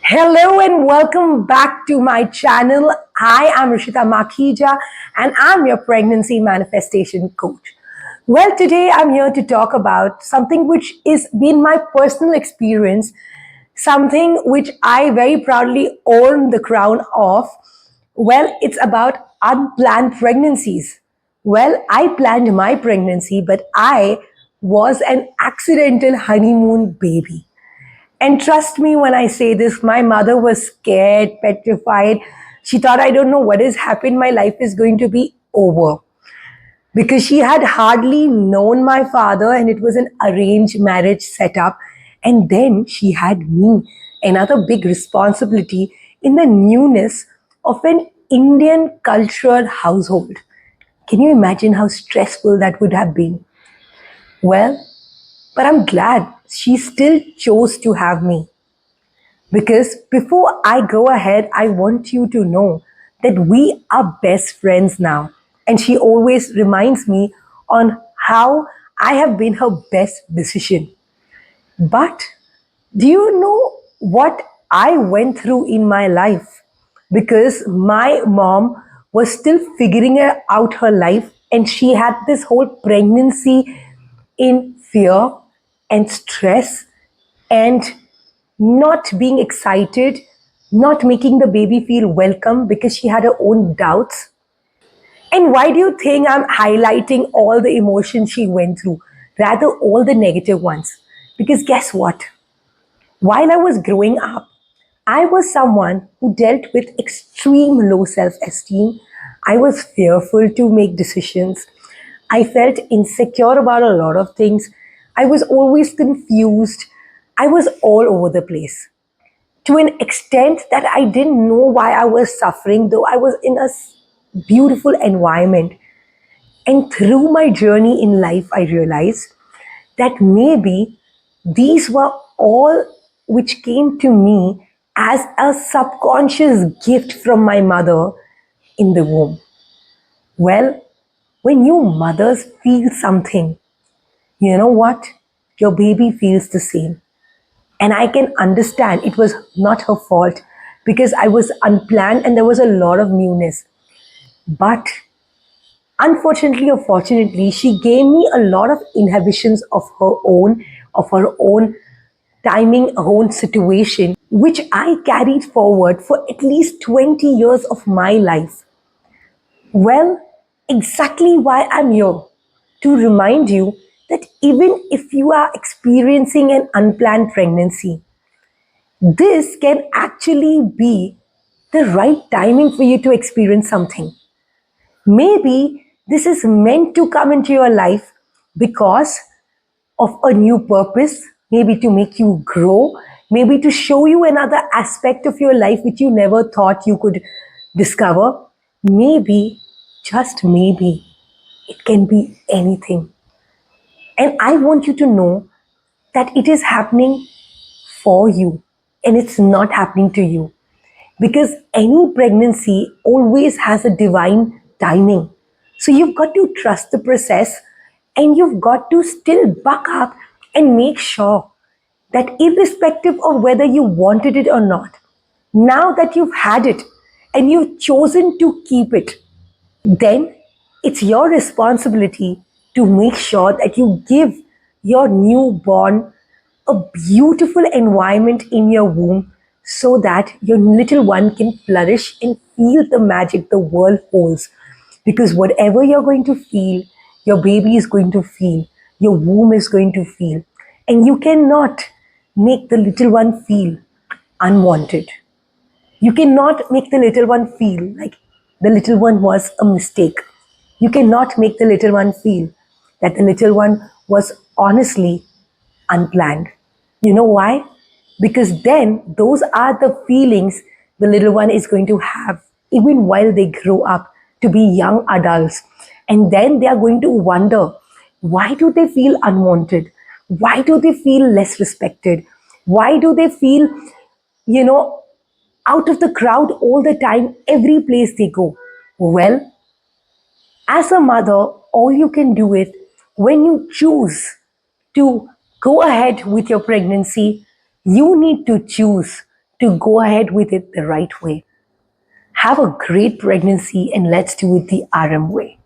Hello and welcome back to my channel. I am Rishita Makhija and I'm your pregnancy manifestation coach. Well, today I'm here to talk about something which is been my personal experience, something which I very proudly own the crown of. Well, it's about unplanned pregnancies. Well, I planned my pregnancy, but I was an accidental honeymoon baby. And trust me when I say this, my mother was scared, petrified. She thought, I don't know what has happened. My life is going to be over. Because she had hardly known my father, and it was an arranged marriage setup. And then she had me, another big responsibility in the newness of an Indian cultured household. Can you imagine how stressful that would have been? Well, but I'm glad she still chose to have me. Because before I go ahead, I want you to know that we are best friends now. And she always reminds me on how I have been her best decision. But do you know what I went through in my life? Because my mom was still figuring out her life and she had this whole pregnancy in fear and stress and not being excited, not making the baby feel welcome because she had her own doubts. And why do you think I'm highlighting all the emotions she went through, rather, all the negative ones? Because guess what? While I was growing up, I was someone who dealt with extreme low self esteem. I was fearful to make decisions. I felt insecure about a lot of things. I was always confused. I was all over the place to an extent that I didn't know why I was suffering, though I was in a beautiful environment. And through my journey in life, I realized that maybe these were all which came to me as a subconscious gift from my mother in the womb. Well, when you mothers feel something, you know what? Your baby feels the same. And I can understand it was not her fault because I was unplanned and there was a lot of newness. But unfortunately or fortunately, she gave me a lot of inhibitions of her own timing, her own situation, which I carried forward for at least 20 years of my life. Well, exactly why I'm here to remind you that even if you are experiencing an unplanned pregnancy, this can actually be the right timing for you to experience something. Maybe this is meant to come into your life because of a new purpose, maybe to make you grow, maybe to show you another aspect of your life which you never thought you could discover. Maybe, just maybe, it can be anything. And I want you to know that it is happening for you and it's not happening to you. Because any pregnancy always has a divine timing. So you've got to trust the process and you've got to still buck up and make sure that irrespective of whether you wanted it or not, now that you've had it and you've chosen to keep it, then it's your responsibility to make sure that you give your newborn a beautiful environment in your womb so that your little one can flourish and feel the magic the world holds. Because whatever you're going to feel, your baby is going to feel, your womb is going to feel, and you cannot make the little one feel unwanted. You cannot make the little one feel like the little one was a mistake. You cannot make the little one feel that the little one was honestly unplanned. You know why? Because then those are the feelings the little one is going to have even while they grow up to be young adults. And then they are going to wonder, why do they feel unwanted? Why do they feel less respected? Why do they feel, you know, out of the crowd all the time, every place they go? Well, as a mother, all you can do is when you choose to go ahead with your pregnancy, you need to choose to go ahead with it the right way. Have a great pregnancy and let's do it the RM way.